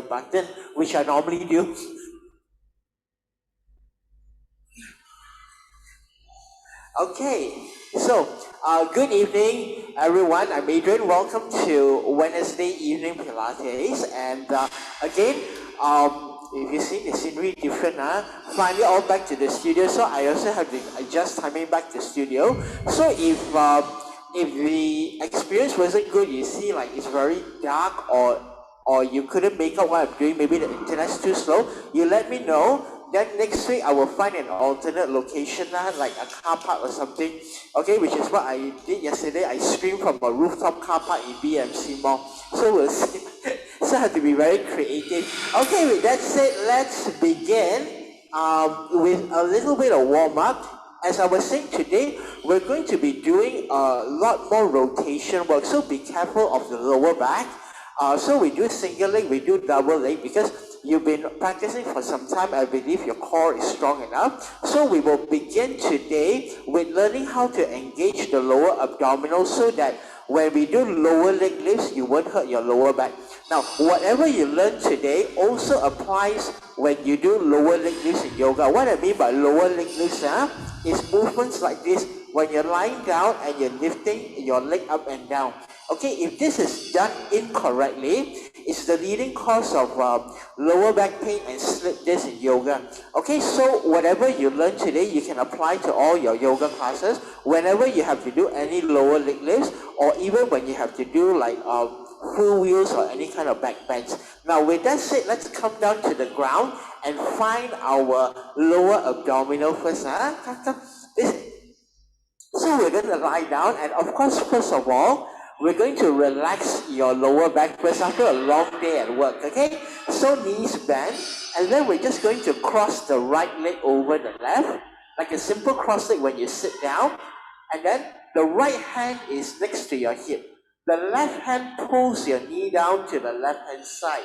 the button, which I normally do. Okay, so good evening, everyone. I'm Adrian. Welcome to Wednesday evening Pilates. And again, if you see the scenery different, finally all back to the studio. So I also have to adjust timing back to the studio. So if the experience wasn't good, you see like it's very dark or you couldn't make out what I'm doing, maybe the internet's too slow, you let me know. Then next week I will find an alternate location, like a car park or something. Okay, which is what I did yesterday. I streamed from a rooftop car park in BMC Mall. So we'll see. So I have to be very creative. Okay, with that said, let's begin with a little bit of warm up. As I was saying today, we're going to be doing a lot more rotation work. So be careful of the lower back. So we do single leg, we do double leg, because you've been practicing for some time. I believe your core is strong enough. So we will begin today with learning how to engage the lower abdominal so that when we do lower leg lifts, you won't hurt your lower back. Now, whatever you learn today also applies when you do lower leg lifts in yoga. What I mean by lower leg lifts is movements like this when you're lying down and you're lifting your leg up and down. Okay, if this is done incorrectly, it's the leading cause of lower back pain and slip disc in yoga. Okay, so whatever you learn today, you can apply to all your yoga classes whenever you have to do any lower leg lifts, or even when you have to do like full wheels or any kind of back bends. Now with that said, let's come down to the ground and find our lower abdominal first. So we're going to lie down, and of course, first of all, we're going to relax your lower back first after a long day at work, okay? So knees bend, and then we're just going to cross the right leg over the left, like a simple cross leg when you sit down, and then the right hand is next to your hip. The left hand pulls your knee down to the left hand side.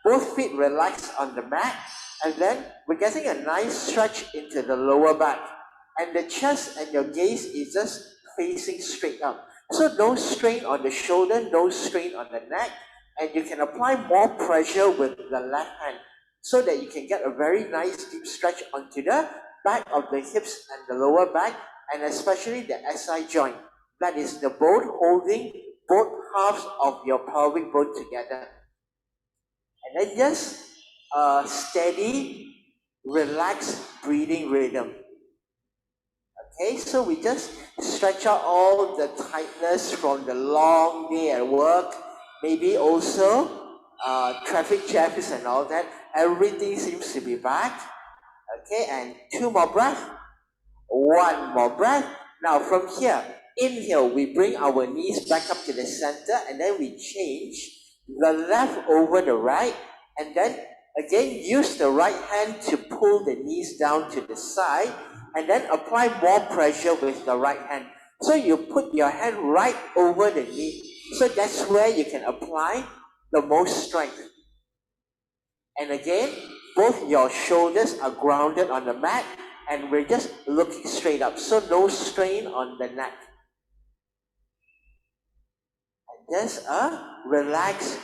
Both feet relax on the mat, and then we're getting a nice stretch into the lower back. And the chest and your gaze is just facing straight up. So no strain on the shoulder, no strain on the neck, and you can apply more pressure with the left hand so that you can get a very nice deep stretch onto the back of the hips and the lower back, and especially the SI joint. That is the bone holding both halves of your pelvic bone together. And then just a steady, relaxed breathing rhythm. Okay, so we just stretch out all the tightness from the long day at work, maybe also traffic jams and all that. Everything seems to be back. Okay, and 2 more breaths, 1 more breath. Now from here, inhale, we bring our knees back up to the center, and then we change the left over the right, and then again use the right hand to pull the knees down to the side, and then apply more pressure with the right hand. So you put your hand right over the knee. So that's where you can apply the most strength. And again, both your shoulders are grounded on the mat, and we're just looking straight up. So no strain on the neck. And just a relaxed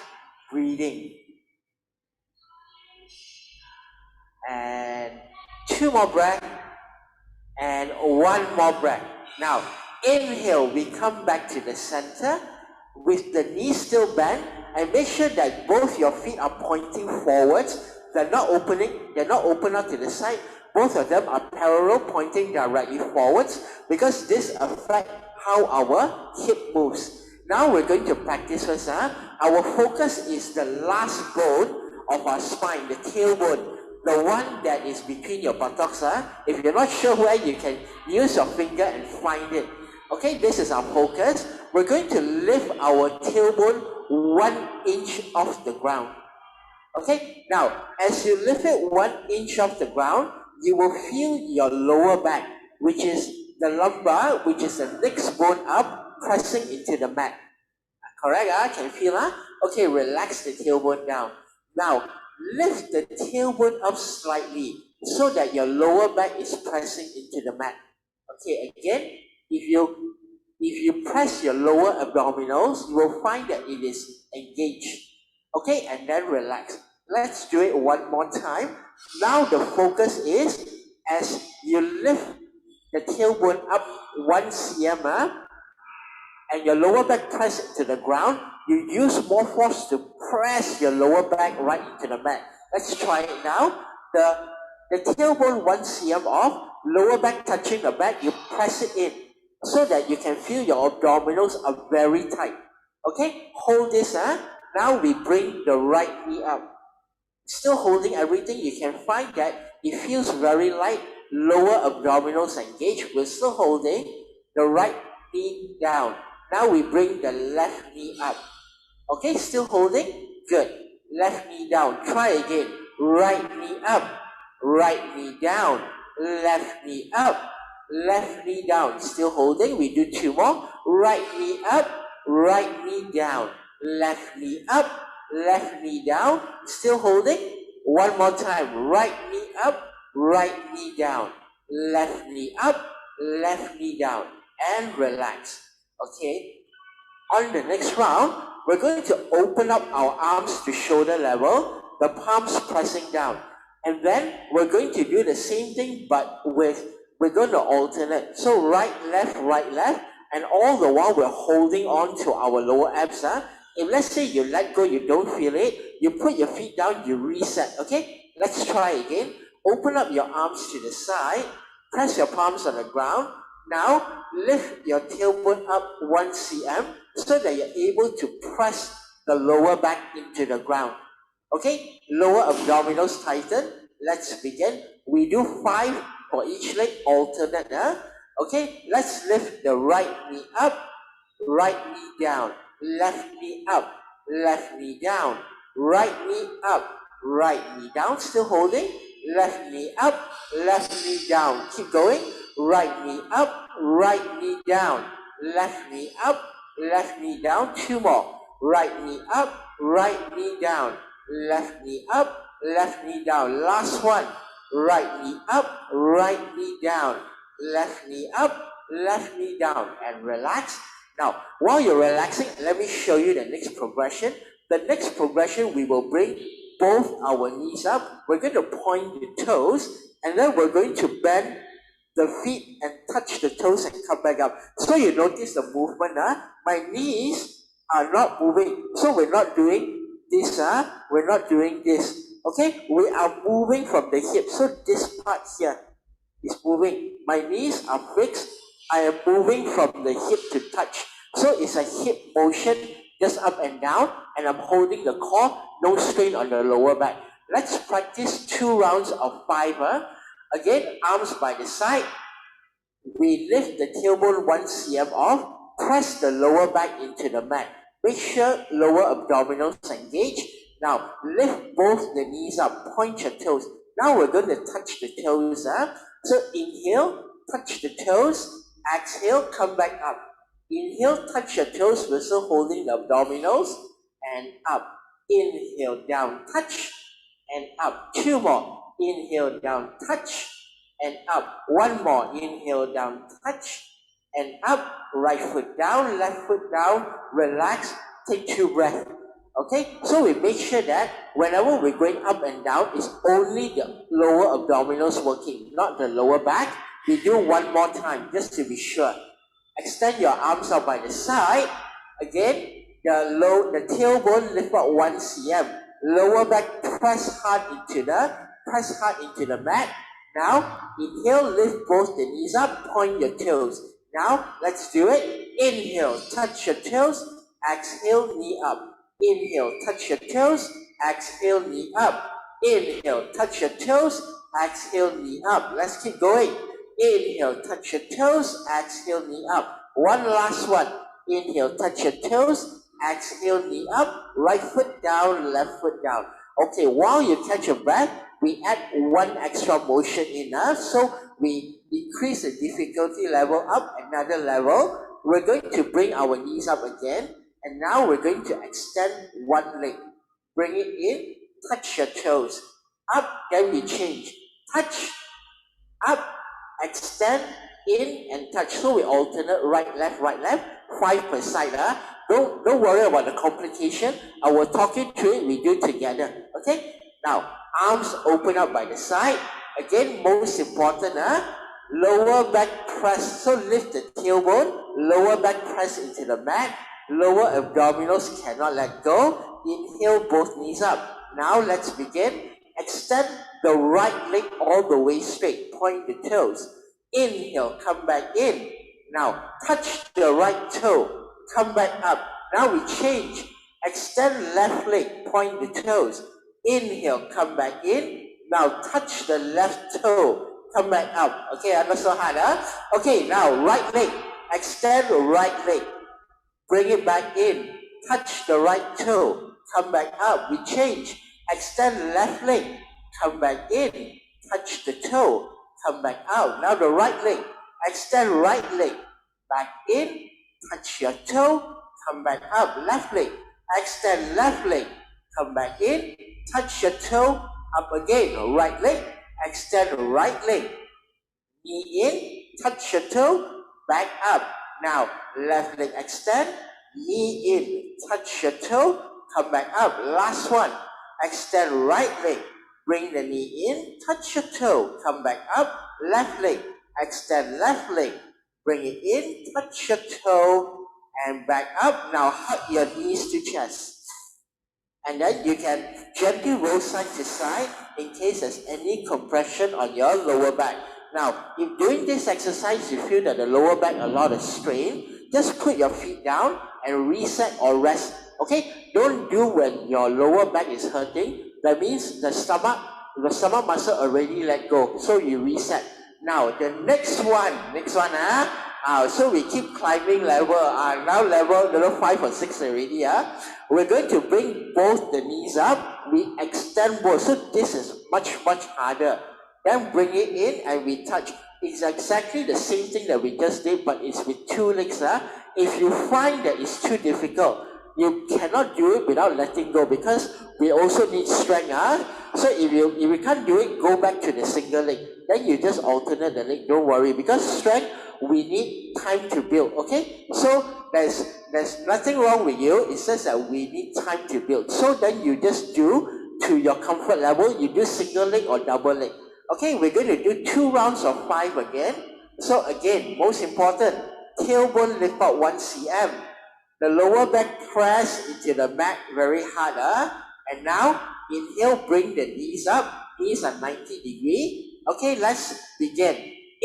breathing. And 2 more breaths. And 1 more breath. Now, inhale, we come back to the center with the knees still bent, and make sure that both your feet are pointing forwards. They're not open out to the side. Both of them are parallel, pointing directly forwards, because this affects how our hip moves. Now we're going to practice first. Our focus is the last bone of our spine, the tailbone. The one that is between your buttocks. If you're not sure where, you can use your finger and find it. Okay, this is our focus. We're going to lift our tailbone 1 inch off the ground. Okay, now as you lift it 1 inch off the ground, you will feel your lower back, which is the lumbar, which is the next bone up, pressing into the mat. Correct? Can you feel? Okay, relax the tailbone down. Now, lift the tailbone up slightly so that your lower back is pressing into the mat. Okay, again, if you press your lower abdominals, you will find that it is engaged. Okay, and then relax. Let's do it one more time. Now the focus is as you lift the tailbone up 1 cm, and your lower back press to the ground, you use more force to press your lower back right into the mat. Let's try it now. The tailbone 1 cm off, lower back touching the mat, you press it in so that you can feel your abdominals are very tight. Okay, hold this. Now we bring the right knee up. Still holding everything, you can find that it feels very light, lower abdominals engaged. We're still holding the right knee down. Now we bring the left knee up. Okay, still holding? Good. Left knee down. Try again. Right knee up. Right knee down. Left knee up. Left knee down. Still holding. We do 2 more. Right knee up. Right knee down. Left knee up. Left knee down. Still holding. 1 more time. Right knee up. Right knee down. Left knee up. Left knee down. And relax. Okay. On the next round, we're going to open up our arms to shoulder level, the palms pressing down. And then we're going to do the same thing, but we're going to alternate. So right, left, and all the while we're holding on to our lower abs. If let's say you let go, you don't feel it, you put your feet down, you reset, okay? Let's try again. Open up your arms to the side, press your palms on the ground. Now, lift your tailbone up 1 cm so that you're able to press the lower back into the ground. Okay, lower abdominals tighten. Let's begin. We do 5 for each leg, alternate. Okay, let's lift the right knee up, right knee down, left knee up, left knee down, right knee up, right knee down, still holding, left knee up, left knee down, keep going, right knee up, right knee down, left knee up, left knee down, 2 more, right knee up, right knee down, left knee up, left knee down, last one, right knee up, right knee down, left knee up, left knee down, and relax. Now, while you're relaxing, let me show you the next progression. The next progression, we will bring both our knees up. We're going to point the toes, and then we're going to bend the feet and touch the toes and come back up. So you notice the movement. My knees are not moving. So we're not doing this. We're not doing this. Okay? We are moving from the hip. So this part here is moving. My knees are fixed. I am moving from the hip to touch. So it's a hip motion, just up and down, and I'm holding the core, no strain on the lower back. Let's practice 2 rounds of 5. Again, arms by the side. We lift the tailbone 1 cm off, press the lower back into the mat. Make sure lower abdominals engage. Now, lift both the knees up, point your toes. Now we're going to touch the toes. So inhale, touch the toes. Exhale, come back up. Inhale, touch your toes. We're still holding the abdominals. And up. Inhale, down, touch. And up. 2 more. Inhale, down, touch. And up. 1 more. Inhale, down, touch. And up. Right foot down, left foot down. Relax. Take 2 breaths. Okay? So we make sure that whenever we're going up and down, it's only the lower abdominals working, not the lower back. We do 1 more time, just to be sure. Extend your arms out by the side. Again, the tailbone lift up 1 cm. Lower back press hard into the mat. Now, inhale, lift both the knees up, point your toes. Now, let's do it. Inhale, touch your toes. Exhale, knee up. Inhale, touch your toes. Exhale, knee up. Inhale, touch your toes. Exhale, knee up. Let's keep going. Inhale, touch your toes. Exhale, knee up. 1 last one. Inhale, touch your toes. Exhale, knee up. Right foot down, left foot down. Okay, while you catch your breath, we add 1 extra motion in us. So we increase the difficulty level up another level. We're going to bring our knees up again. And now we're going to extend 1 leg. Bring it in, touch your toes. Up, then we change. Touch, up, extend, in, and touch. So we alternate right, left, 5 per side. don't worry about the complication. I will talk you through it. We do together. Okay? Now, arms open up by the side. Again, most important, lower back press. So lift the tailbone, lower back press into the mat. Lower abdominals cannot let go. Inhale, both knees up. Now let's begin. Extend the right leg all the way straight. Point the toes. Inhale, come back in. Now touch the right toe. Come back up. Now we change. Extend left leg. Point the toes. Inhale, come back in. Now touch the left toe. Come back up. Okay, not so hard, huh? Okay, now right leg. Extend the right leg. Bring it back in. Touch the right toe. Come back up. We change. Extend left leg. Come back in. Touch the toe. Come back out. Now the right leg. Extend right leg. Back in. Touch your toe. Come back up. Left leg. Extend left leg. Come back in. Touch your toe. Up again. Right leg. Extend right leg. Knee in. Touch your toe. Back up. Now, left leg extend, knee in, touch your toe, come back up. Last one, extend right leg, bring the knee in, touch your toe, come back up. Left leg, extend left leg, bring it in, touch your toe, and back up. Now, hug your knees to chest. And then you can gently roll side to side in case there's any compression on your lower back. Now, if doing this exercise you feel that the lower back a lot of strain, just put your feet down and reset or rest. Okay? Don't do when your lower back is hurting. That means the stomach muscle already let go. So you reset. Now, the next one, so we keep climbing level. Now level 5 or 6 already. We're going to bring both the knees up. We extend both. So this is much harder. Then bring it in and we touch. It's exactly the same thing that we just did, but it's with 2 legs. If you find that it's too difficult, you cannot do it without letting go because we also need strength. So if you can't do it, go back to the single leg. Then you just alternate the leg. Don't worry, because strength, we need time to build. Okay? So there's nothing wrong with you. It's just that we need time to build. So then you just do to your comfort level. You do single leg or double leg. Okay, we're going to do 2 rounds of 5 again. So again, most important, tailbone lift out 1 cm. The lower back press into the mat very hard. And now, inhale, bring the knees up. Knees are 90 degrees. Okay, let's begin.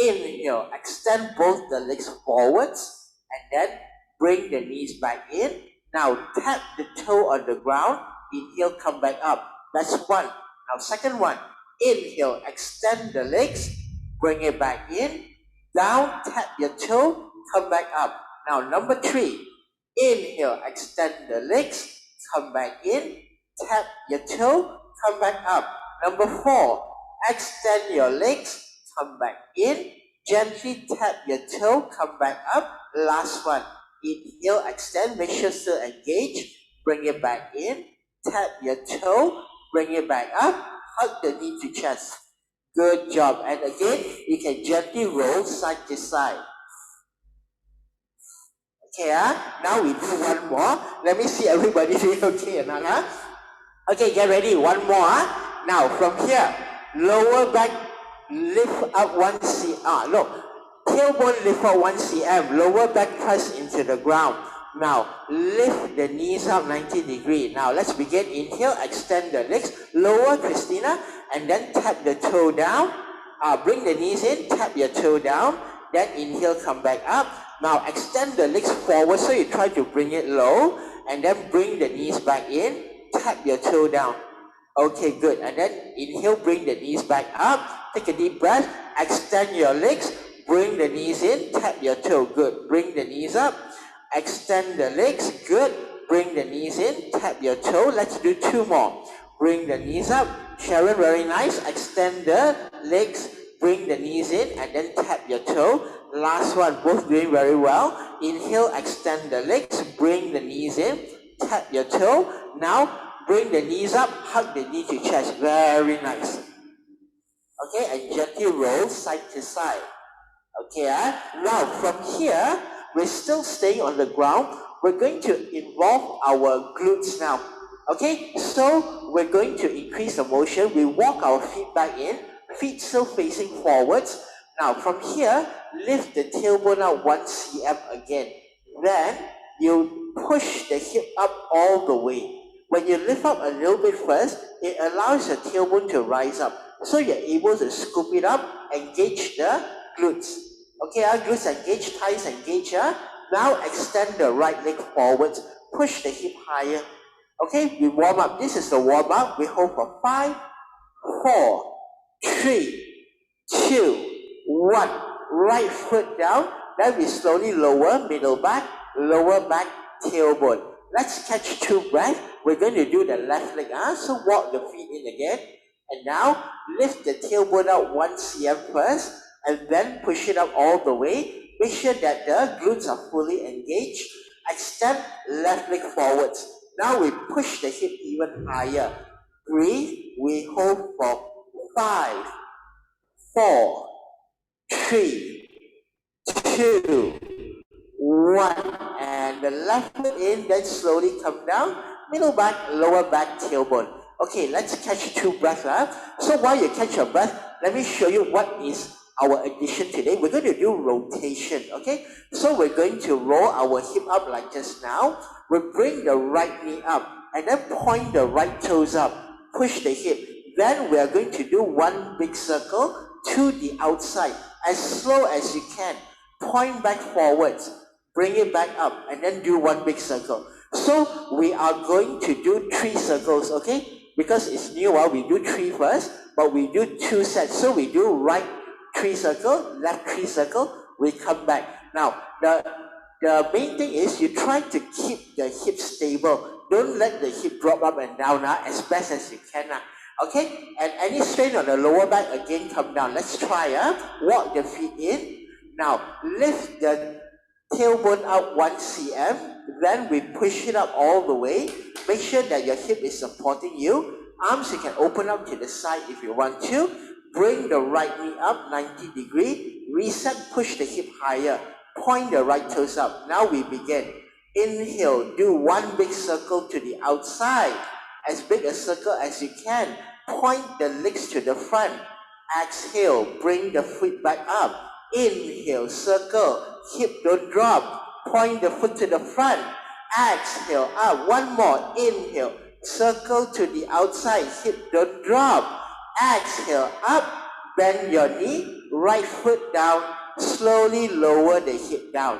Inhale, extend both the legs forwards. And then bring the knees back in. Now, tap the toe on the ground. Inhale, come back up. That's 1. Now, second one. Inhale, extend the legs, bring it back in, down, tap your toe, come back up. Now, number 3, inhale, extend the legs, come back in, tap your toe, come back up. Number 4, extend your legs, come back in, gently tap your toe, come back up. Last one, inhale, extend, make sure still engage, bring it back in, tap your toe, bring it back up. Hug the knee to chest. Good job. And again, you can gently roll side to side. Okay, now we do one more. Let me see everybody doing okay or not. Okay, get ready. One more. Now, from here, lower back, lift up 1 cm. No, tailbone lift up 1 cm. Lower back press into the ground. Now, lift the knees up 90 degrees. Now, let's begin. Inhale, extend the legs. Lower, Christina. And then tap the toe down. Bring the knees in. Tap your toe down. Then inhale, come back up. Now, extend the legs forward. So you try to bring it low. And then bring the knees back in. Tap your toe down. Okay, good. And then inhale, bring the knees back up. Take a deep breath. Extend your legs. Bring the knees in. Tap your toe. Good. Bring the knees up. Extend the legs, good. Bring the knees in, tap your toe. Let's do 2 more. Bring the knees up. Sharon, very nice. Extend the legs, bring the knees in, and then tap your toe. Last one, both doing very well. Inhale, extend the legs, bring the knees in, tap your toe. Now, bring the knees up, hug the knee to chest. Very nice. Okay, and gently roll side to side. Okay, now from here, we're still staying on the ground. we're going to involve our glutes now. Okay, so we're going to increase the motion. We walk our feet back in, feet still facing forwards. Now from here, lift the tailbone out 1 cm again. Then you push the hip up all the way. When you lift up a little bit first, it allows your tailbone to rise up. So you're able to scoop it up, engage the glutes. Okay, our glutes engage, thighs engage. Now extend the right leg forwards, push the hip higher. Okay, we warm up. This is the warm up. We hold for 5, 4, 3, 2, 1. Right foot down. Then we slowly lower, middle back, lower back, tailbone. Let's catch 2 breaths. We're going to do the left leg. So walk the feet in again. And now lift the tailbone out 1 cm first. And then push it up all the way. Make sure that the glutes are fully engaged. Extend left leg forwards. Now we push the hip even higher. Breathe. We hold for 5, 4, 3, 2, 1. And the left foot in, then slowly come down. Middle back, lower back, tailbone. Okay, let's catch 2 breaths. So while you catch your breath, let me show you what is our addition today. We're going to do rotation, okay? So we're going to roll our hip up like just now. We bring the right knee up and then point the right toes up. Push the hip. Then we are going to do 1 big circle to the outside as slow as you can. Point back forwards. Bring it back up and then do 1 big circle. So we are going to do 3 circles, okay? Because it's new, we do 3 first, but we do 2 sets. So we do right 3 circle, left 3 circle, we come back. Now, the main thing is you try to keep the hip stable. Don't let the hip drop up and down as best as you can. Okay? And any strain on the lower back, again, come down. Let's try. Walk the feet in. Now, lift the tailbone out 1 cm. Then we push it up all the way. Make sure that your hip is supporting you. Arms you can open up to the side if you want to. Bring the right knee up 90 degrees. Reset, push the hip higher. Point the right toes up. Now we begin. Inhale, do 1 big circle to the outside. As big a circle as you can. Point the legs to the front. Exhale, bring the foot back up. Inhale, circle. Hip don't drop. Point the foot to the front. Exhale, up. 1 more. Inhale, circle to the outside. Hip don't drop. Exhale, up. Bend your knee. Right foot down. Slowly lower the hip down.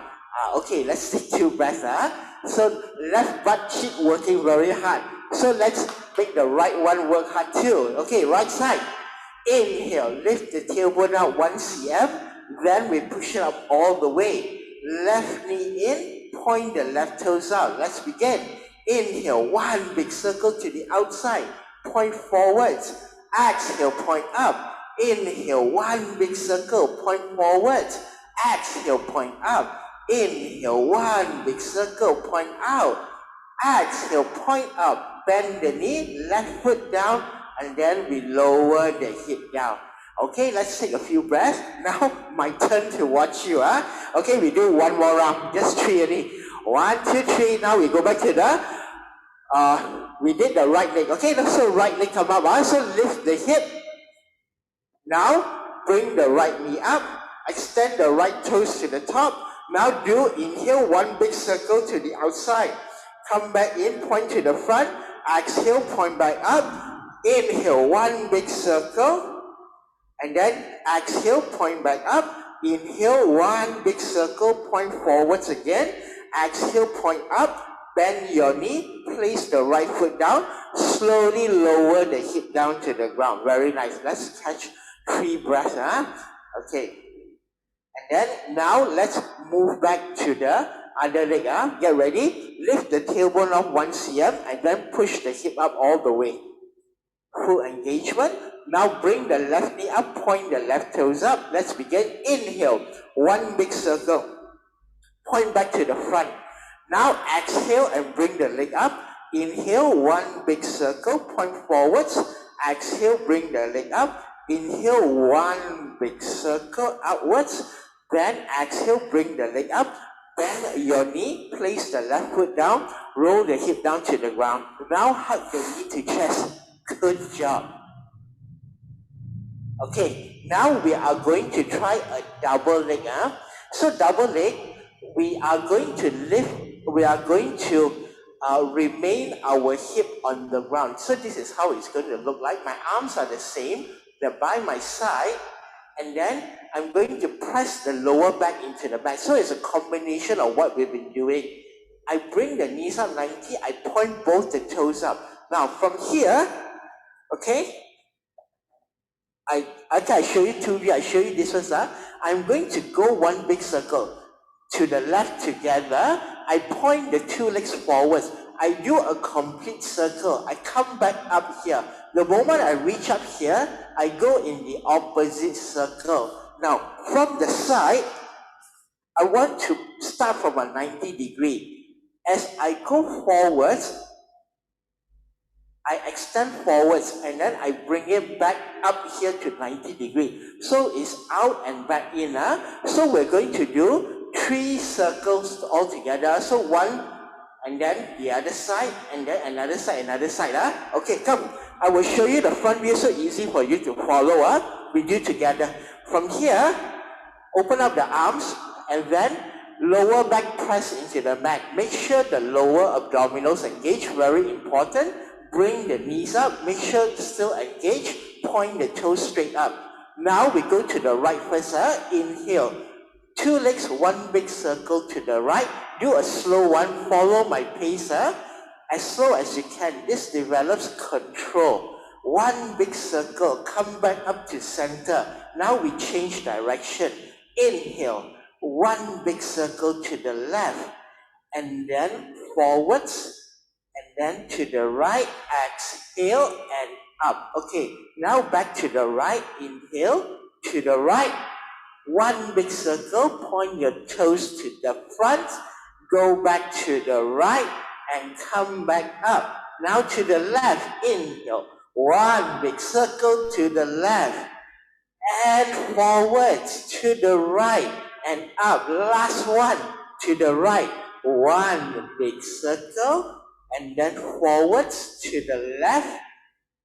Okay, let's take 2 breaths. So left butt cheek working very hard. So let's make the right one work hard too. Okay, right side. Inhale, lift the tailbone out 1 cm. Then we push it up all the way. Left knee in, point the left toes out. Let's begin. Inhale, 1 big circle to the outside. Point forwards. Exhale, point up. Inhale, 1 big circle, point forwards. Exhale, point up. Inhale, 1 big circle, point out. Exhale, point up. Bend the knee, left foot down, and then we lower the hip down. Okay, let's take a few breaths. Now, my turn to watch you. Okay, we do 1 more round. Just 3 only. 1, 2, 3. Now we go back to the, we did the right leg. Okay, so right leg come up. So lift the hip. Now, bring the right knee up. Extend the right toes to the top. Now do inhale, 1 big circle to the outside. Come back in, point to the front. Exhale, point back up. Inhale, 1 big circle. And then exhale, point back up. Inhale, 1 big circle, point forwards again. Exhale, point up. Bend your knee, place the right foot down. Slowly lower the hip down to the ground. Very nice. Let's catch 3 breaths. Okay. And then now let's move back to the other leg. Get ready. Lift the tailbone off 1 cm and then push the hip up all the way. Full engagement. Now bring the left knee up, point the left toes up. Let's begin. Inhale, 1 big circle. Point back to the front. Now exhale and bring the leg up. Inhale, 1 big circle, point forwards. Exhale, bring the leg up. Inhale, 1 big circle outwards. Then exhale, bring the leg up. bend your knee, place the left foot down, roll the hip down to the ground. Now hug the knee to chest. Good job. Okay, now we are going to try a double leg. So double leg, we are going to lift, we are going to remain our hip on the ground. So this is how it's going to look like. My arms are the same, they're by my side, and then I'm going to press the lower back into the back. So it's a combination of what we've been doing. I bring the knees up 90, I point both the toes up. Now from here, okay, I show you two views. I show you this first. I'm going to go one big circle. To the left together, I point the two legs forwards. I do a complete circle. I come back up here. The moment I reach up here, I go in the opposite circle. Now, from the side, I want to start from a 90 degree. As I go forwards, I extend forwards and then I bring it back up here to 90 degree. So it's out and back in. So we're going to do 3 circles all together. So one, and then the other side, and then another side, another side. Okay, come. I will show you the front view so easy for you to follow. We do together. From here, open up the arms and then lower back press into the back. Make sure the lower abdominals engage, very important. Bring the knees up, make sure it's still engaged, point the toes straight up. Now we go to the right first. Inhale. 2 legs, 1 big circle to the right. Do a slow one, follow my pace. As slow as you can. This develops control. 1 big circle, come back up to center. Now we change direction. Inhale. 1 big circle to the left. And then forwards. And then to the right, exhale and up. Okay, now back to the right, inhale, to the right, 1 big circle, point your toes to the front, go back to the right, and come back up. Now to the left, inhale, 1 big circle to the left, and forwards to the right, and up. Last one, to the right, 1 big circle, and then forwards to the left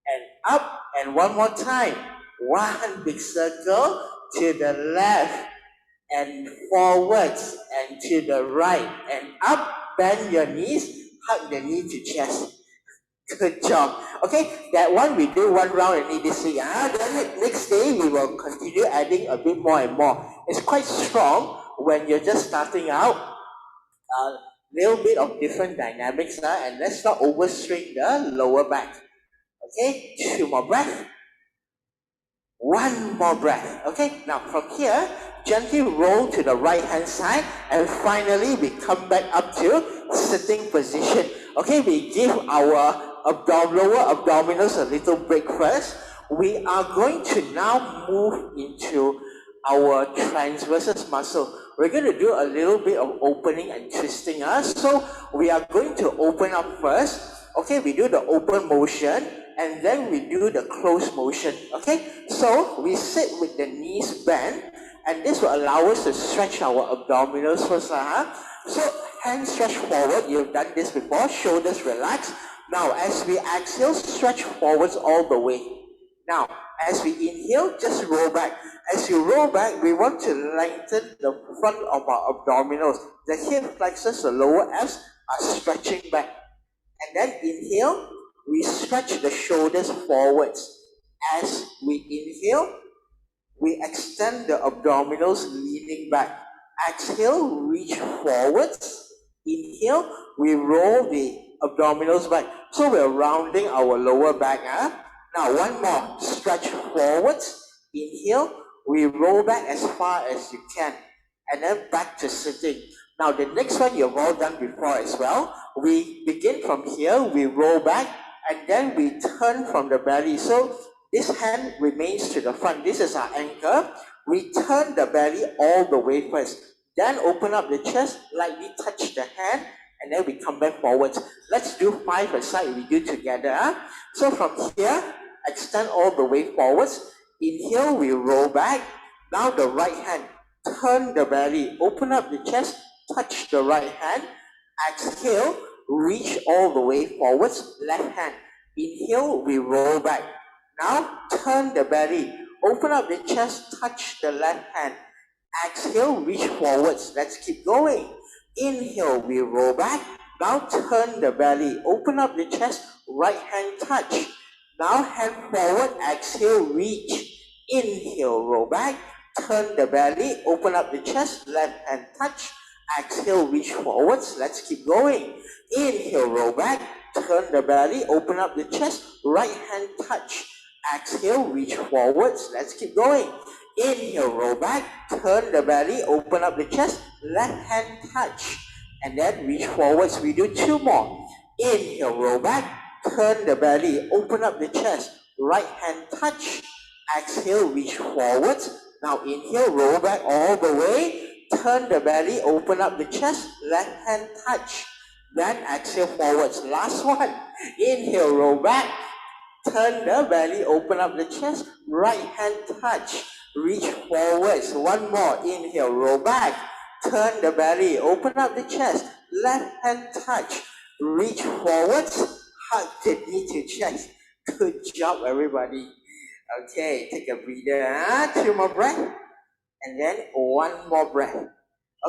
and up, and one more time. 1 big circle to the left and forwards and to the right and up. Bend your knees, hug the knee to chest. Good job. Okay, that one we do 1 round only this week. Then next day we will continue adding a bit more and more. It's quite strong when you're just starting out. Little bit of different dynamics, and let's not overstrain the lower back. Okay, 2 more breaths. 1 more breath. Okay, now from here, gently roll to the right hand side, and finally we come back up to sitting position. Okay, we give our lower abdominals a little break first. We are going to now move into our transversus muscle. We're going to do a little bit of opening and twisting. So we are going to open up first. Okay, we do the open motion and then we do the close motion. Okay, so we sit with the knees bent, and this will allow us to stretch our abdominals first. So hands stretch forward. You've done this before. Shoulders relax. Now as we exhale, stretch forwards all the way. Now as we inhale, just roll back. As you roll back, we want to lengthen the front of our abdominals. The hip flexors, the lower abs are stretching back. And then inhale, we stretch the shoulders forwards. As we inhale, we extend the abdominals leaning back. Exhale, reach forwards. Inhale, we roll the abdominals back. So we're rounding our lower back. Now one more, stretch forwards. Inhale, we roll back as far as you can. And then back to sitting. Now the next one you've all done before as well. We begin from here, we roll back, and then we turn from the belly. So this hand remains to the front. This is our anchor. We turn the belly all the way first. Then open up the chest, lightly touch the hand, and then we come back forwards. Let's do 5 aside, we do together. So from here, extend all the way forwards. Inhale, we roll back. Now the right hand, turn the belly, open up the chest, touch the right hand. Exhale, reach all the way forwards, left hand. Inhale, we roll back. Now, turn the belly. Open up the chest, touch the left hand. Exhale, reach forwards. Let's keep going. Inhale, we roll back. Now turn the belly. Open up the chest, right hand touch. Now hand forward, exhale, reach. Inhale, roll back. Turn the belly, open up the chest, left hand touch. Exhale, reach forwards. Let's keep going. Inhale, roll back. Turn the belly, open up the chest, right hand touch. Exhale, reach forwards. Let's keep going. Inhale, roll back. Turn the belly, open up the chest, left hand touch. And then reach forwards. We do 2 more. Inhale, roll back. Turn the belly, open up the chest, right hand touch. Exhale, reach forwards. Now inhale, roll back all the way. Turn the belly, open up the chest, left hand touch. Then exhale forwards. Last one. Inhale, roll back. Turn the belly, open up the chest, right hand touch. Reach forwards. One more. Inhale, roll back. Turn the belly, open up the chest, left hand touch. Reach forwards. Hug the knee to chest. Good job, everybody. Okay, take a breather. 2 more breaths. And then 1 more breath.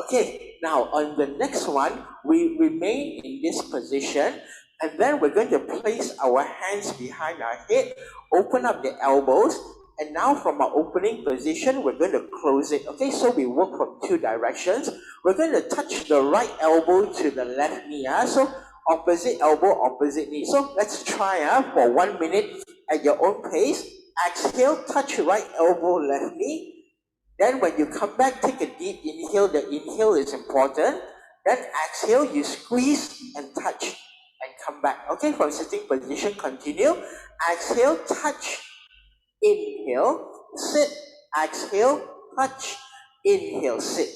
Okay, now on the next one, we remain in this position, and then we're going to place our hands behind our head, open up the elbows, and now from our opening position, we're going to close it. Okay, so we work from 2 directions. We're going to touch the right elbow to the left knee. So opposite elbow, opposite knee. So let's try for 1 minute at your own pace. Exhale, touch right elbow, left knee. Then when you come back, take a deep inhale. The inhale is important. Then exhale, you squeeze and touch and come back. Okay, from sitting position, continue. Exhale, touch. Inhale, sit. Exhale, touch. Inhale, sit.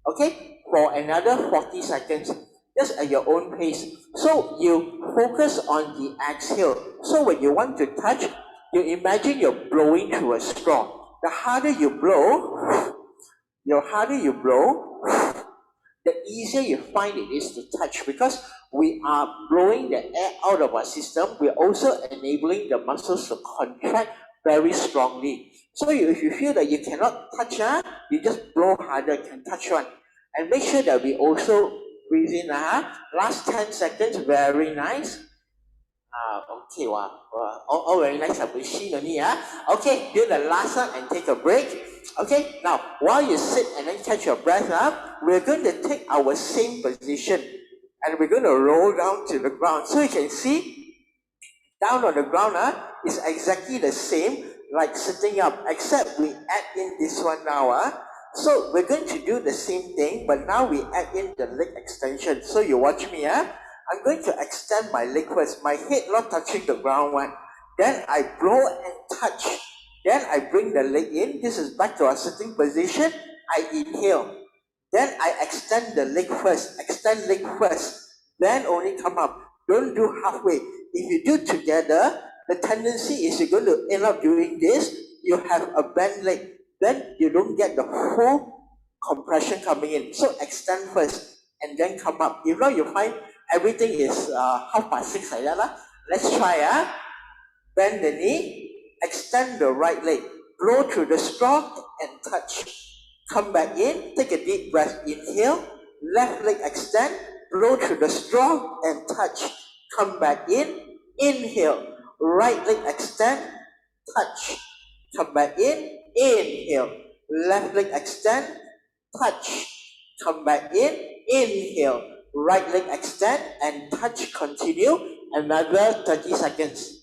Okay, for another 40 seconds, just at your own pace. So you focus on the exhale. So when you want to touch, you imagine you're blowing through a straw. The harder you blow, the easier you find it is to touch, because we are blowing the air out of our system. We're also enabling the muscles to contract very strongly. So if you feel that you cannot touch, you just blow harder, can touch one. And make sure that we also breathe in. Last 10 seconds, very nice. Okay, wow. All very nice. Okay, do the last one and take a break. Okay, now while you sit and then catch your breath up, we're going to take our same position and we're going to roll down to the ground. So you can see down on the ground is exactly the same like sitting up, except we add in this one now. So we're going to do the same thing, but now we add in the leg extension. So you watch me. I'm going to extend my leg first, my head not touching the ground one. Then I blow and touch. Then I bring the leg in. This is back to our sitting position. I inhale. Then I extend the leg first. Extend leg first. Then only come up. Don't do halfway. If you do together, the tendency is you're going to end up doing this. You have a bent leg. Then you don't get the whole compression coming in. So extend first and then come up. If not, you find everything is 6:30 like that. Let's try. Bend the knee, extend the right leg, blow through the straw and touch. Come back in, take a deep breath, inhale, left leg extend, blow through the straw and touch. Come back in, inhale, right leg extend, touch. Come back in, inhale, left leg extend, touch. Come back in, inhale, right leg extend and touch. Continue another 30 seconds.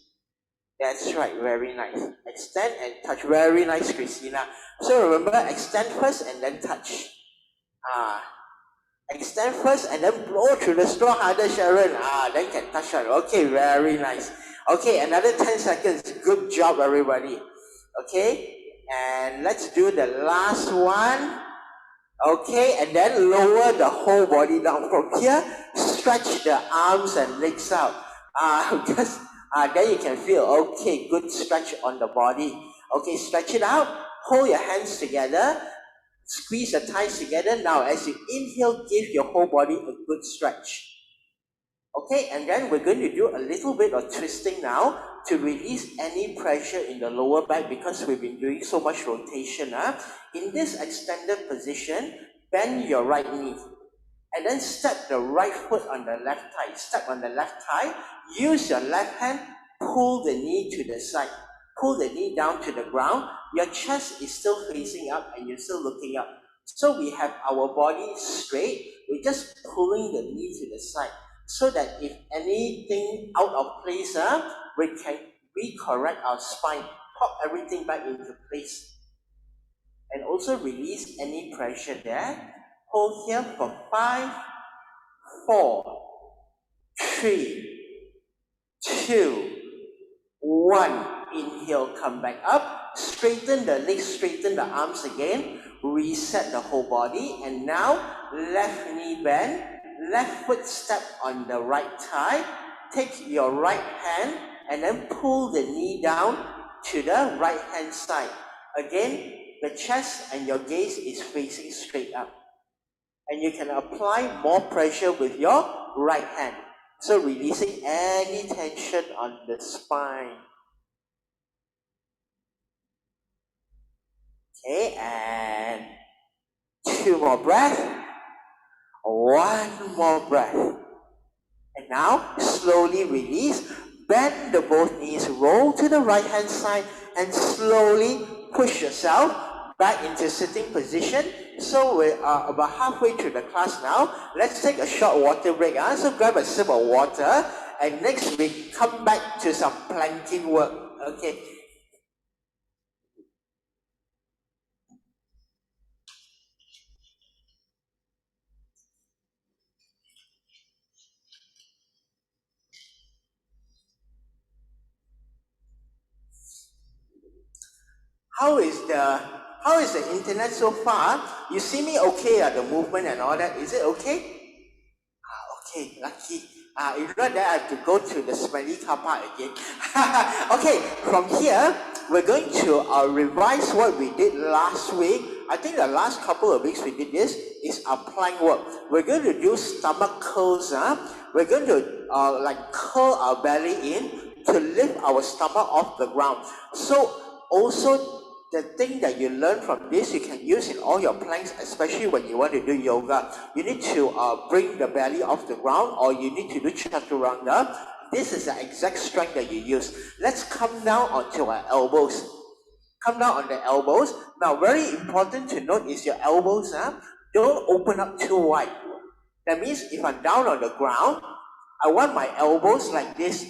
That's right, very nice. Extend and touch, very nice, Christina. So remember, extend first and then touch. Extend first and then blow through the straw harder, Sharon. Then can touch one. Okay, very nice. Okay, another 10 seconds. Good job, everybody. Okay, and let's do the last one. Okay, and then lower the whole body down from here. Stretch the arms and legs out. Because then you can feel, okay, good stretch on the body. Okay, stretch it out. Hold your hands together. Squeeze the thighs together. Now, as you inhale, give your whole body a good stretch. Okay, and then we're going to do a little bit of twisting now to release any pressure in the lower back because we've been doing so much rotation. In this extended position, bend your right knee and then step the right foot on the left thigh. Step on the left thigh, use your left hand, pull the knee to the side. Pull the knee down to the ground. Your chest is still facing up and you're still looking up. So we have our body straight. We're just pulling the knee to the side so that if anything out of place, we can recorrect our spine, pop everything back into place. And also release any pressure there. Hold here for 5, 4, 3, 2, 1. Inhale, come back up. Straighten the legs, straighten the arms again. Reset the whole body. And now, left knee bend. Left foot step on the right thigh. Take your right hand and then pull the knee down to the right hand side. Again, the chest and your gaze is facing straight up. And you can apply more pressure with your right hand. So releasing any tension on the spine. Okay, and 2 more breaths. 1 more breath. And now, slowly release. Bend the both knees, roll to the right hand side, and slowly push yourself back into sitting position. So we are about halfway through the class now. Let's take a short water break. So grab a sip of water, and next we come back to some planking work. Okay. How is the internet so far? You see me okay, the movement and all that? Is it okay? Okay, lucky. If not, then I have to go to the smelly car park again. Okay, from here, we're going to revise what we did last week. I think the last couple of weeks we did this is our plank work. We're going to do stomach curls. We're going to like curl our belly in to lift our stomach off the ground. So also the thing that you learn from this, you can use in all your planks, especially when you want to do yoga. You need to bring the belly off the ground, or you need to do chaturanga. This is the exact strength that you use. Let's come down onto our elbows. Come down on the elbows. Now, very important to note is your elbows, don't open up too wide. That means if I'm down on the ground, I want my elbows like this,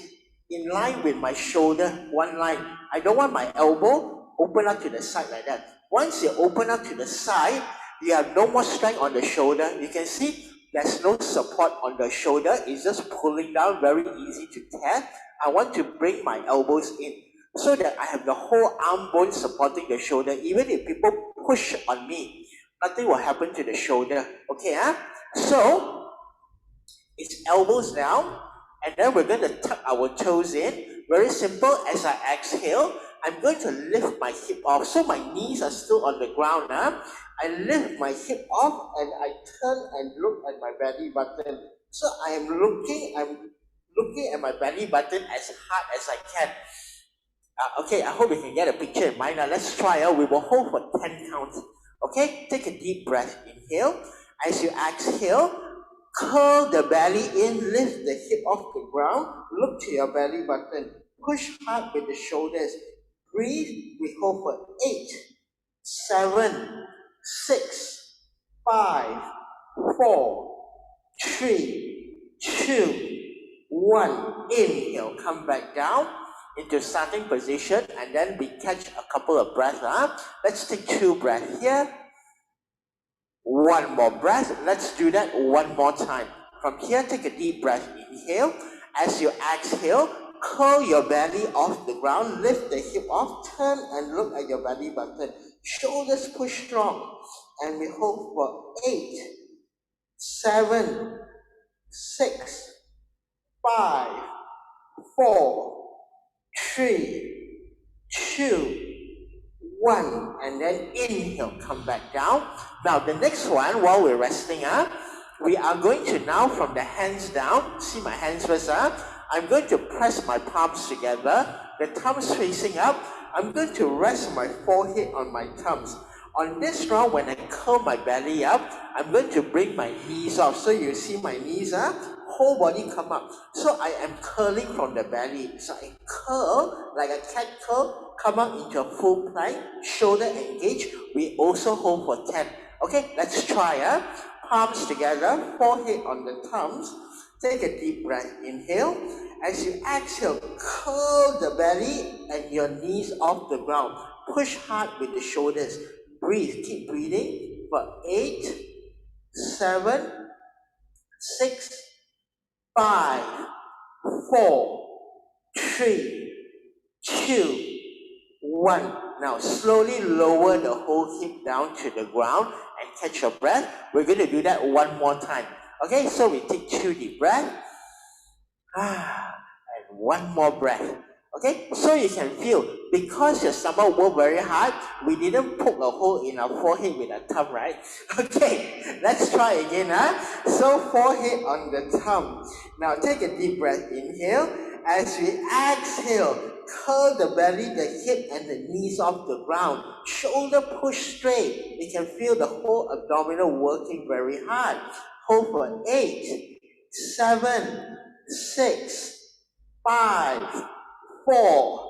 in line with my shoulder, one line. I don't want my elbow open up to the side like that. Once you open up to the side, you have no more strength on the shoulder. You can see there's no support on the shoulder. It's just pulling down, very easy to tear. I want to bring my elbows in so that I have the whole arm bone supporting the shoulder. Even if people push on me, nothing will happen to the shoulder. Okay, So, it's elbows down, and then we're going to tuck our toes in. Very simple. As I exhale, I'm going to lift my hip off. So my knees are still on the ground. I lift my hip off and I turn and look at my belly button. So I'm looking at my belly button as hard as I can. Okay, I hope you can get a picture in mind. Now let's try. We will hold for 10 counts. Okay, take a deep breath. Inhale. As you exhale, curl the belly in, lift the hip off the ground, look to your belly button, push hard with the shoulders. Breathe, we hold for 8, 7, 6, 5, 4, 3, 2, 1. Inhale, come back down into starting position, and then we catch a couple of breaths. Let's take 2 breaths here. 1 more breath. Let's do that 1 more time. From here, take a deep breath. Inhale. As you exhale, curl your belly off the ground, lift the hip off, turn and look at your belly button. Shoulders push strong. And we hold for 8, 7, 6, 5, 4, 3, 2, 1, and then inhale, come back down. Now the next one, while we're resting up, we are going to now from the hands down, see my hands first up, I'm going to press my palms together, the thumbs facing up, I'm going to rest my forehead on my thumbs. On this round, when I curl my belly up, I'm going to bring my knees off. So you see my knees up, whole body come up. So I am curling from the belly. So I curl like a cat curl, come up into a full plank, shoulder engage. We also hold for 10. Okay, let's try. Palms together, forehead on the thumbs. Take a deep breath, inhale. As you exhale, curl the belly and your knees off the ground. Push hard with the shoulders. Breathe, keep breathing for 8, 7, 6, 5, 4, 3, 2, 1. Now slowly lower the whole hip down to the ground and catch your breath. We're going to do that one more time. Okay, so we take 2 deep breaths. And one more breath. Okay, so you can feel, because your stomach worked very hard, we didn't poke a hole in our forehead with a thumb, right? Okay, let's try again. So forehead on the thumb. Now take a deep breath, inhale. As we exhale, curl the belly, the hip, and the knees off the ground. Shoulder push straight. You can feel the whole abdominal working very hard. Hold for 8, 7, 6, 5, 4,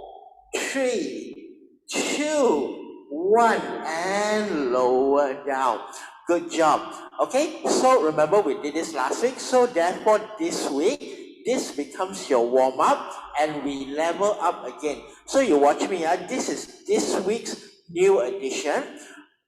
3, 2, 1, and lower down. Good job. Okay, so remember we did this last week, so therefore this week, this becomes your warm-up and we level up again. So you watch me, this is this week's new addition.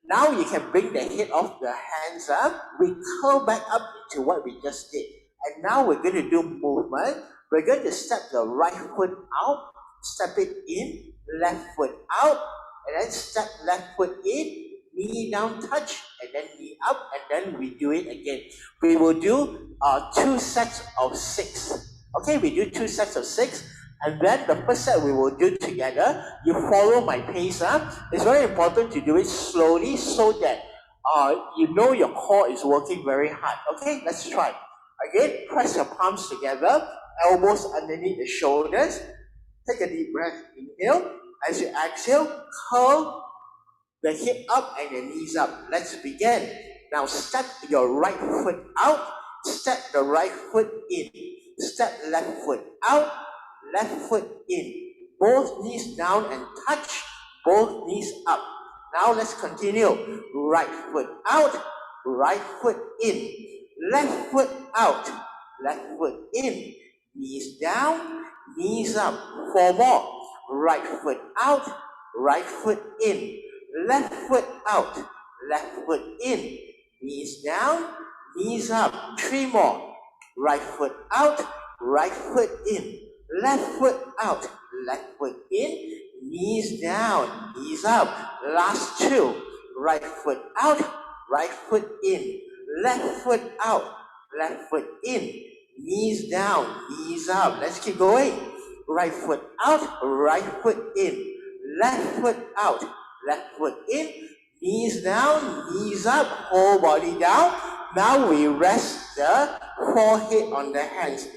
Now you can bring the head of the hands up, we curl back up into what we just did. And now we're going to do movement. We're going to step the right foot out, step it in, left foot out, and then step left foot in, knee down touch, and then knee up, and then we do it again. We will do 2 sets of 6. Okay, we do 2 sets of 6, and then the first set we will do together. You follow my pace. It's very important to do it slowly so that you know your core is working very hard. Okay, let's try. Again, press your palms together, elbows underneath the shoulders. Take a deep breath, inhale. As you exhale, curl the hip up and the knees up. Let's begin. Now step your right foot out, step the right foot in, step left foot out, left foot in. Both knees down and touch, both knees up. Now let's continue. Right foot out, right foot in. Left foot out, left foot in. Knees down, knees up. 4 more. Right foot out, right foot in. Left foot out, left foot in. Knees down, knees up. 3 more. Right foot out, right foot in. Left foot out, left foot in. Knees down, knees up. Last 2. Right foot out, right foot in. Left foot out, left foot in. Knees down, knees up. Let's keep going. Right foot out, right foot in. Left foot out, left foot in. Knees down, knees up. Whole body down. Now we rest the forehead on the hands.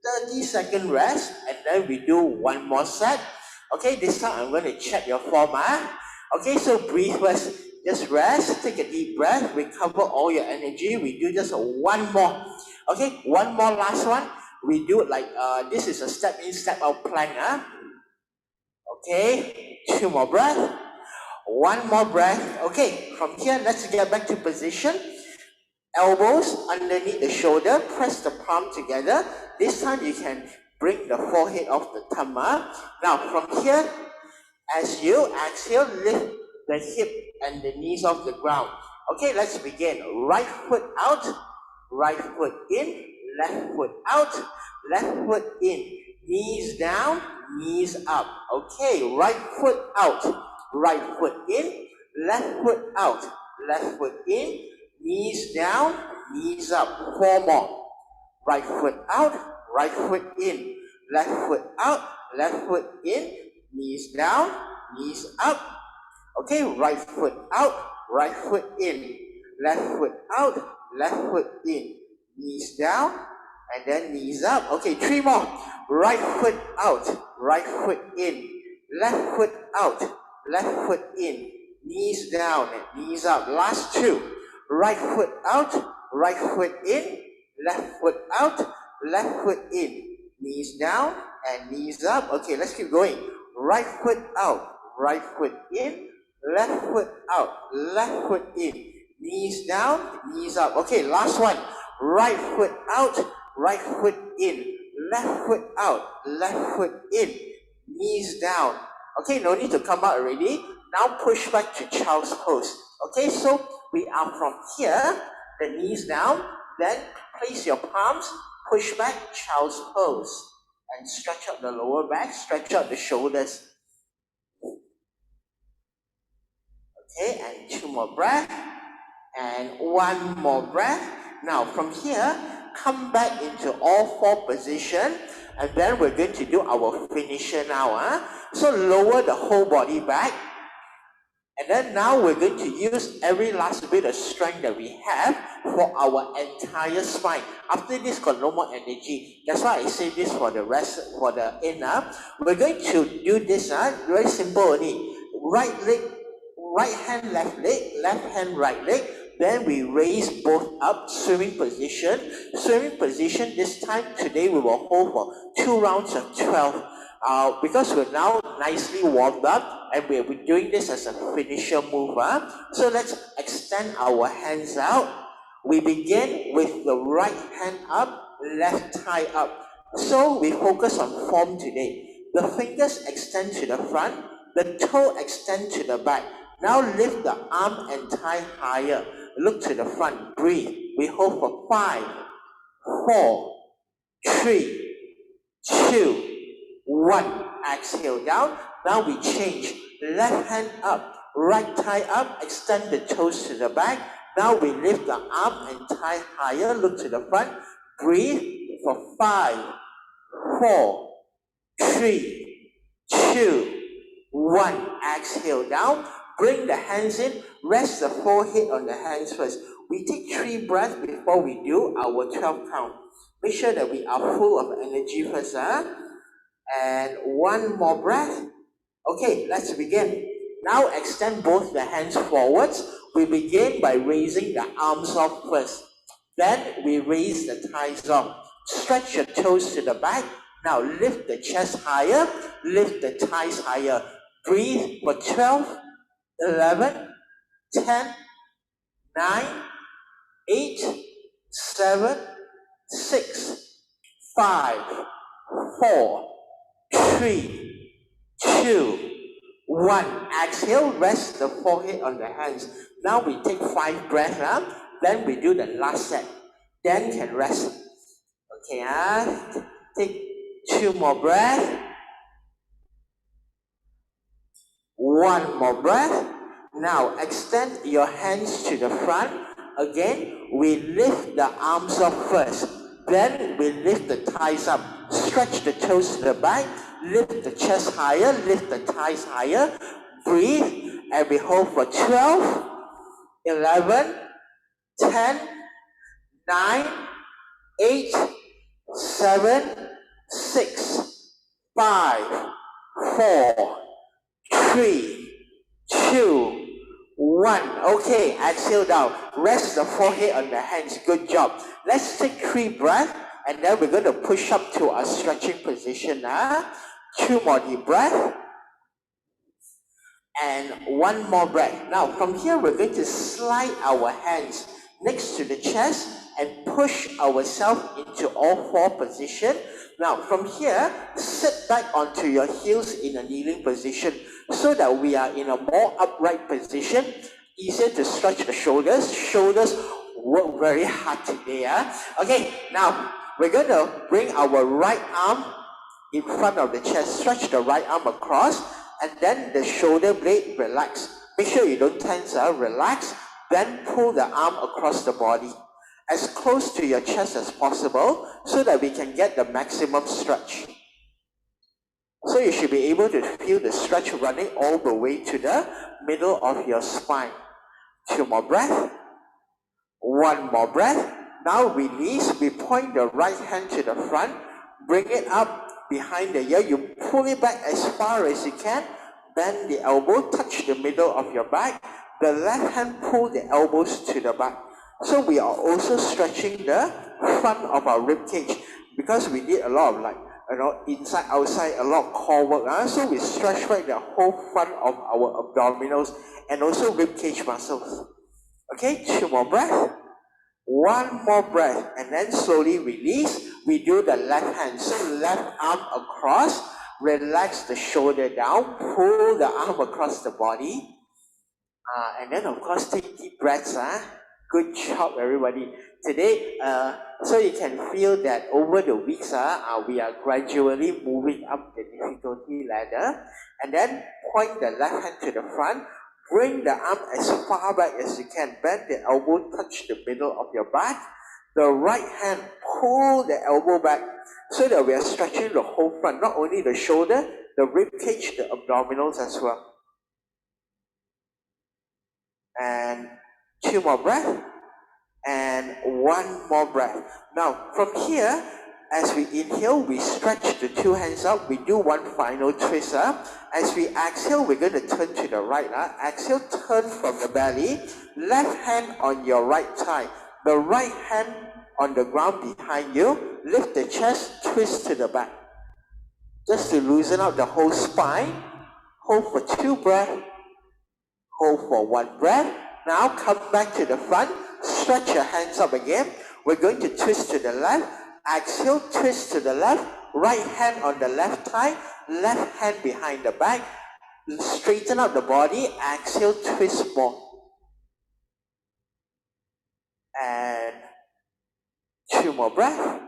30-second rest, and then we do 1 more set. Okay, this time I'm going to check your form. Okay, so breathe first. Just rest, take a deep breath, recover all your energy. We do just 1 more. Okay, 1 more last one. We do it like, this is a step in, step out plank. Okay, 2 more breath. 1 more breath. Okay, from here, let's get back to position. Elbows underneath the shoulder, press the palm together. This time you can bring the forehead off the thumb. Now from here, as you exhale, lift the hip and the knees off the ground. Okay, let's begin. Right foot out, right foot in, left foot out, left foot in. Knees down, knees up. Okay, right foot out, right foot in, left foot out, left foot in. Knees down, knees up. 4 more. Right foot out, right foot in. Left foot out, left foot in. Knees down, knees up. Okay, right foot out, right foot in. Left foot out, left foot in. Knees down, and then knees up. Okay, 3 more. Right foot out, right foot in. Left foot out, left foot in. Knees down and knees up. Last 2. Right foot out, right foot in. Left foot out, left foot in. Knees down and knees up. Okay, let's keep going. Right foot out, right foot in. Left foot out, left foot in. Knees down, knees up. Okay, last one. Right foot out, right foot in. Left foot out, left foot in. Knees down. Okay, no need to come out already. Now push back to child's pose. Okay, so we are from here, the knees down, then place your palms, push back, child's pose. And stretch out the lower back, stretch out the shoulders. Okay, and 2 more breaths. And 1 more breath. Now from here, come back into all 4 position. And then we're going to do our finisher now. So lower the whole body back. And then now we're going to use every last bit of strength that we have for our entire spine. After this, got no more energy. That's why I say this for the rest, for the end. We're going to do this, very simple only. Right leg, right hand, left leg, left hand, right leg. Then we raise both up, swimming position. Swimming position, this time, today we will hold for 2 rounds of 12. Because we're now nicely warmed up and we'll be doing this as a finisher move. So let's extend our hands out. We begin with the right hand up, left thigh up. So we focus on form today. The fingers extend to the front, the toe extend to the back. Now lift the arm and thigh higher. Look to the front, breathe. We hold for 5, 4, 3, 2, 1. Exhale down. Now we change. Left hand up, right thigh up, extend the toes to the back. Now we lift the arm and thigh higher. Look to the front. Breathe for 5, 4, 3, 2, 1. Exhale down. Bring the hands in. Rest the forehead on the hands first. We take 3 breaths before we do our 12 count. Make sure that we are full of energy first. And 1 more breath. Okay, let's begin. Now extend both the hands forwards. We begin by raising the arms up first. Then we raise the thighs up. Stretch your toes to the back. Now lift the chest higher. Lift the thighs higher. Breathe for 12, 11, 10, 9, 8, 7, 6, 5, 4, 3, 2, 1. Exhale, rest the forehead on the hands. Now we take 5 breaths, then we do the last set. Then can rest. Okay, take 2 more breaths. 1 more breath. Now extend your hands to the front. Again, we lift the arms up first. Then we lift the thighs up. Stretch the toes to the back. Lift the chest higher. Lift the thighs higher. Breathe. And we hold for 12, 11, 10, 9, 8, 7, 6, 5, 4, 3, 2, 1. Okay, exhale down. Rest the forehead on the hands. Good job. Let's take 3 breaths and then we're going to push up to our stretching position. 2 more deep breaths. And 1 more breath. Now from here we're going to slide our hands next to the chest and push ourselves into all 4 positions. Now from here, sit back onto your heels in a kneeling position so that we are in a more upright position. Easier to stretch the shoulders. Shoulders work very hard today. Okay, now we're going to bring our right arm in front of the chest. Stretch the right arm across and then the shoulder blade relax. Make sure you don't tense, relax. Then pull the arm across the body as close to your chest as possible so that we can get the maximum stretch. So you should be able to feel the stretch running all the way to the middle of your spine. 2 more breaths. 1 more breath. Now release. We point the right hand to the front. Bring it up behind the ear. You pull it back as far as you can. Bend the elbow. Touch the middle of your back. The left hand pull the elbows to the back. So we are also stretching the front of our rib cage because we did a lot of inside, outside, a lot of core work. So we stretch right the whole front of our abdominals and also rib cage muscles. Okay, 2 more breaths. 1 more breath, and then slowly release. We do the left hand. So left arm across, relax the shoulder down, pull the arm across the body. And then of course take deep breaths. Good job everybody. Today, so you can feel that over the weeks, we are gradually moving up the difficulty ladder. And then point the left hand to the front. Bring the arm as far back as you can. Bend the elbow, touch the middle of your back. The right hand, pull the elbow back so that we are stretching the whole front, not only the shoulder, the rib cage, the abdominals as well. And 2 more breaths. And 1 more breath. Now, from here, as we inhale, we stretch the 2 hands up. We do 1 final twist. As we exhale, we're going to turn to the right. Exhale, turn from the belly. Left hand on your right thigh. The right hand on the ground behind you. Lift the chest, twist to the back. Just to loosen up the whole spine. Hold for 2 breaths. Hold for 1 breath. Now come back to the front. Stretch your hands up again. We're going to twist to the left. Exhale, twist to the left. Right hand on the left thigh. Left hand behind the back. Straighten out the body. Exhale, twist more. And 2 more breaths.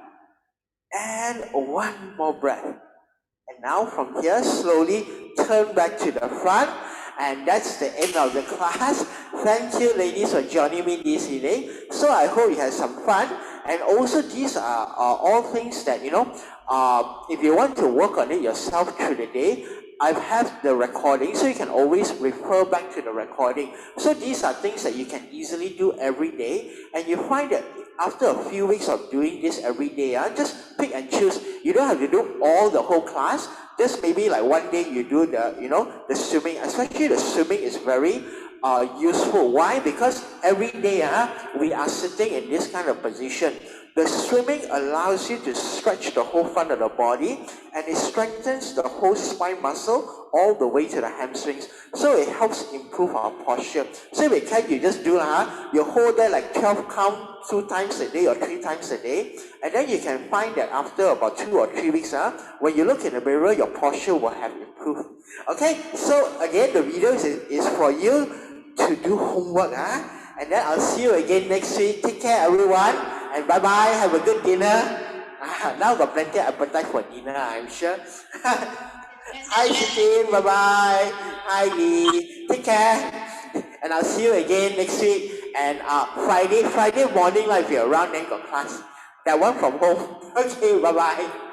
And 1 more breath. And now from here, slowly turn back to the front. And that's the end of the class. Thank you, ladies, for joining me this evening. So I hope you had some fun. And also, these are all things that, if you want to work on it yourself through the day, I have the recording, so you can always refer back to the recording. So these are things that you can easily do every day. And you find that after a few weeks of doing this every day, just pick and choose. You don't have to do all the whole class. Just maybe like one day you do the swimming. Especially the swimming is very useful. Why? Because every day we are sitting in this kind of position. The swimming allows you to stretch the whole front of the body, and it strengthens the whole spine muscle all the way to the hamstrings. So it helps improve our posture. So if you can, you just do you hold there like 12 count 2 times a day or 3 times a day, and then you can find that after about 2 or 3 weeks, when you look in the mirror, your posture will have improved. Okay, so again, the video is for you to do homework, and then I'll see you again next week. Take care, everyone, and bye-bye. Have a good dinner. Now got plenty of appetite for dinner, I'm sure. Hi, Sitin. Bye-bye. Hi, Lee. Take care. And I'll see you again next week. And Friday morning, if you're around, then got class. That one from home. Okay, bye-bye.